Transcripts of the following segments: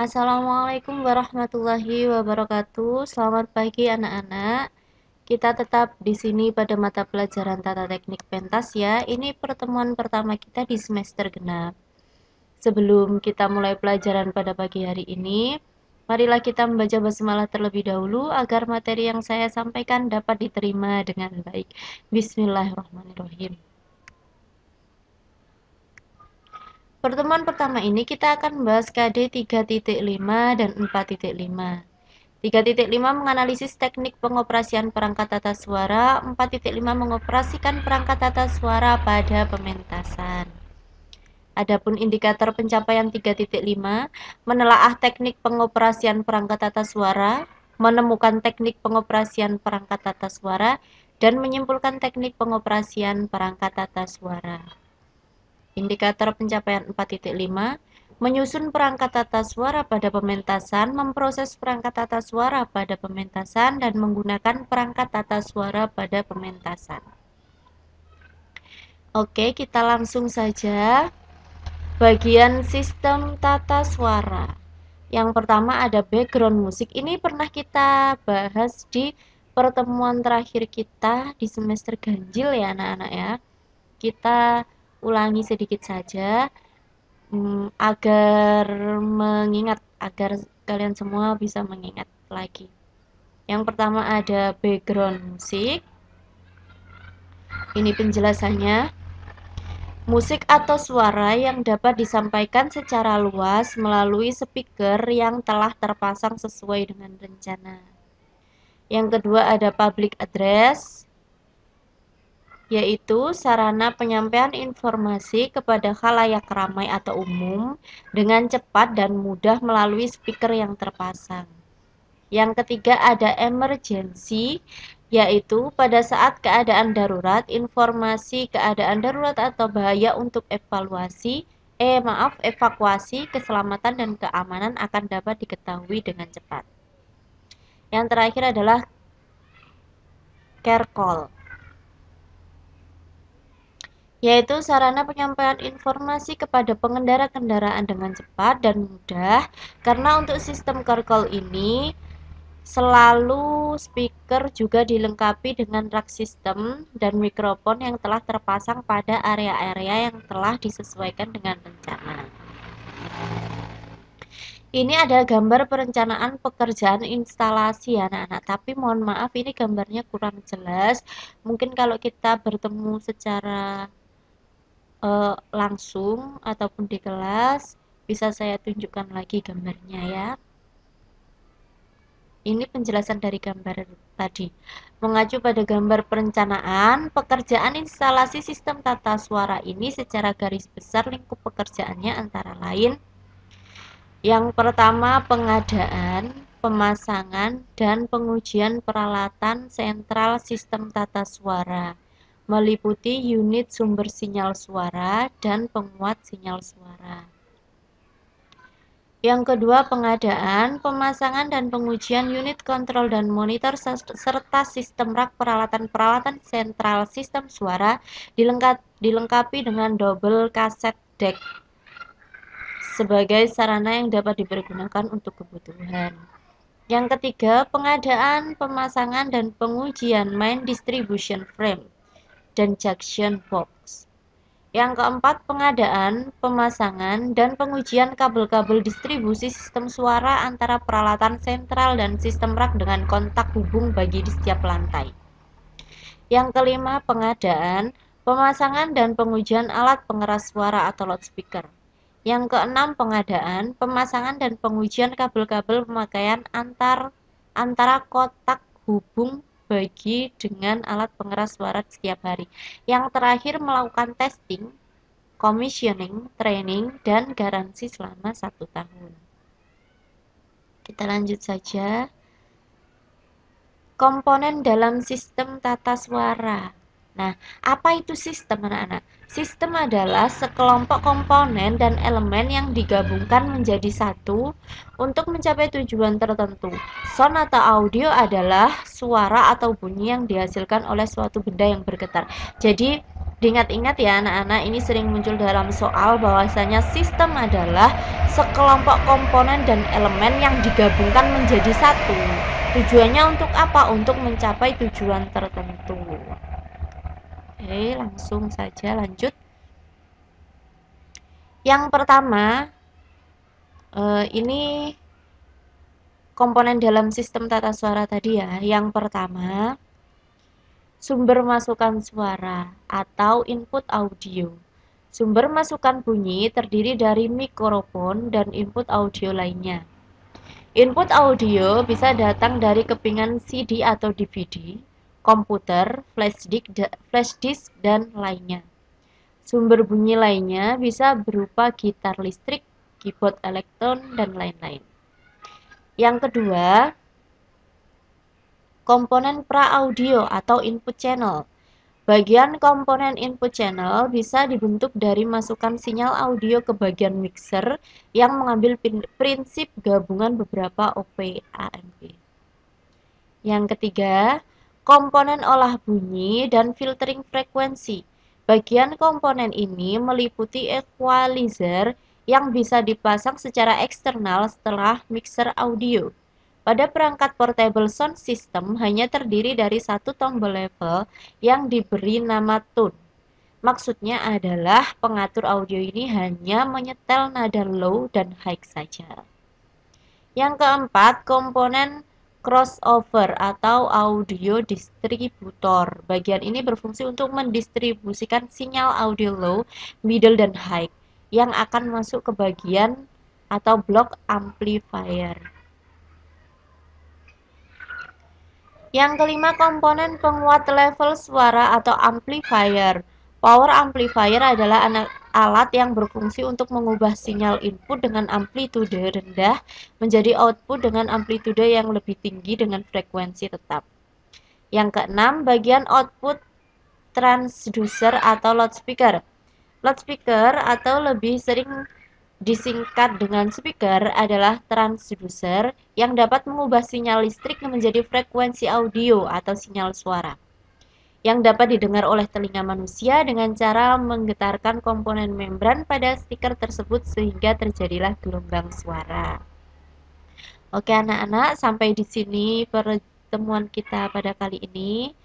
Assalamualaikum warahmatullahi wabarakatuh. Selamat pagi anak-anak. Kita tetap di sini pada mata pelajaran Tata Teknik Pentas ya. Ini pertemuan pertama kita di semester genap. Sebelum kita mulai pelajaran pada pagi hari ini, marilah kita membaca basmalah terlebih dahulu agar materi yang saya sampaikan dapat diterima dengan baik. Bismillahirrahmanirrahim. Pertemuan pertama ini kita akan membahas KD 3.5 dan 4.5. 3.5 menganalisis teknik pengoperasian perangkat tata suara, 4.5 mengoperasikan perangkat tata suara pada pementasan. Adapun indikator pencapaian 3.5 menelaah teknik pengoperasian perangkat tata suara, menemukan teknik pengoperasian perangkat tata suara, dan menyimpulkan teknik pengoperasian perangkat tata suara. Indikator pencapaian 4.5 menyusun perangkat tata suara pada pementasan, memproses perangkat tata suara pada pementasan, dan menggunakan perangkat tata suara pada pementasan. Oke, kita langsung saja. Bagian sistem tata suara. Yang pertama ada background musik. Ini pernah kita bahas di pertemuan terakhir kita di semester ganjil ya anak-anak ya. Kita ulangi sedikit saja agar mengingat, agar kalian semua bisa mengingat lagi. Yang pertama ada background musik. Ini penjelasannya. Musik atau suara yang dapat disampaikan secara luas melalui speaker yang telah terpasang sesuai dengan rencana. Yang kedua ada public address, yaitu sarana penyampaian informasi kepada khalayak ramai atau umum dengan cepat dan mudah melalui speaker yang terpasang. Yang ketiga ada emergency, yaitu pada saat keadaan darurat, informasi keadaan darurat atau bahaya untuk evakuasi, keselamatan dan keamanan akan dapat diketahui dengan cepat. Yang terakhir adalah care call, yaitu sarana penyampaian informasi kepada pengendara kendaraan dengan cepat dan mudah, karena untuk sistem care call ini selalu speaker juga dilengkapi dengan rak sistem dan mikrofon yang telah terpasang pada area-area yang telah disesuaikan dengan rencana. Ini ada gambar perencanaan pekerjaan instalasi anak-anak, tapi mohon maaf ini gambarnya kurang jelas. Mungkin kalau kita bertemu secara langsung ataupun di kelas bisa saya tunjukkan lagi gambarnya ya. Ini penjelasan dari gambar tadi. Mengacu pada gambar perencanaan, pekerjaan instalasi sistem tata suara ini secara garis besar lingkup pekerjaannya antara lain. Yang pertama, pengadaan, pemasangan, dan pengujian peralatan sentral sistem tata suara, meliputi unit sumber sinyal suara dan penguat sinyal suara. Yang kedua, pengadaan, pemasangan, dan pengujian unit kontrol dan monitor serta sistem rak peralatan-peralatan sentral sistem suara dilengkapi dengan double cassette deck sebagai sarana yang dapat dipergunakan untuk kebutuhan. Yang ketiga, pengadaan, pemasangan, dan pengujian main distribution frame dan junction box. Yang keempat, pengadaan, pemasangan, dan pengujian kabel-kabel distribusi sistem suara antara peralatan sentral dan sistem rak dengan kontak hubung bagi di setiap lantai. Yang kelima, pengadaan, pemasangan, dan pengujian alat pengeras suara atau loudspeaker. Yang keenam, pengadaan, pemasangan, dan pengujian kabel-kabel pemakaian antara kotak hubung bagi dengan alat pengeras suara setiap hari. Yang terakhir, melakukan testing, commissioning, training, dan garansi selama 1 tahun. Kita lanjut saja. Komponen dalam sistem tata suara. Nah, apa itu sistem anak-anak? Sistem adalah sekelompok komponen dan elemen yang digabungkan menjadi satu untuk mencapai tujuan tertentu. Sound atau audio adalah suara atau bunyi yang dihasilkan oleh suatu benda yang bergetar. Jadi, Diingat-ingat ya anak-anak, ini sering muncul dalam soal bahwasanya sistem adalah sekelompok komponen dan elemen yang digabungkan menjadi satu. Tujuannya untuk apa? Untuk mencapai tujuan tertentu. Oke, langsung saja lanjut. Yang pertama, ini komponen dalam sistem tata suara tadi ya. Yang pertama, sumber masukan suara atau input audio. Sumber masukan bunyi terdiri dari mikrofon dan input audio lainnya. Input audio bisa datang dari kepingan CD atau DVD, komputer, flash disk, dan lainnya. Sumber bunyi lainnya bisa berupa gitar listrik, keyboard elektron, dan lain-lain. Yang kedua, komponen pra-audio atau input channel. Bagian komponen input channel bisa dibentuk dari masukan sinyal audio ke bagian mixer yang mengambil prinsip gabungan beberapa op-amp. Yang ketiga, komponen olah bunyi dan filtering frekuensi. Bagian komponen ini meliputi equalizer yang bisa dipasang secara eksternal setelah mixer audio. Pada perangkat portable sound system hanya terdiri dari satu tombol level yang diberi nama tone. Maksudnya adalah pengatur audio ini hanya menyetel nada low dan high saja. Yang keempat, komponen crossover atau audio distributor. Bagian ini berfungsi untuk mendistribusikan sinyal audio low, middle, dan high yang akan masuk ke bagian atau blok amplifier. Yang kelima, komponen penguat level suara atau amplifier. Power amplifier adalah alat yang berfungsi untuk mengubah sinyal input dengan amplitude rendah menjadi output dengan amplitude yang lebih tinggi dengan frekuensi tetap. Yang keenam, bagian output transducer atau loudspeaker. Loudspeaker atau lebih sering disingkat dengan speaker adalah transducer yang dapat mengubah sinyal listrik menjadi frekuensi audio atau sinyal suara yang dapat didengar oleh telinga manusia dengan cara menggetarkan komponen membran pada speaker tersebut sehingga terjadilah gelombang suara. Oke anak-anak, sampai di sini pertemuan kita pada kali ini.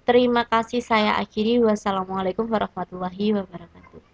Terima kasih, saya akhiri. Wassalamualaikum warahmatullahi wabarakatuh.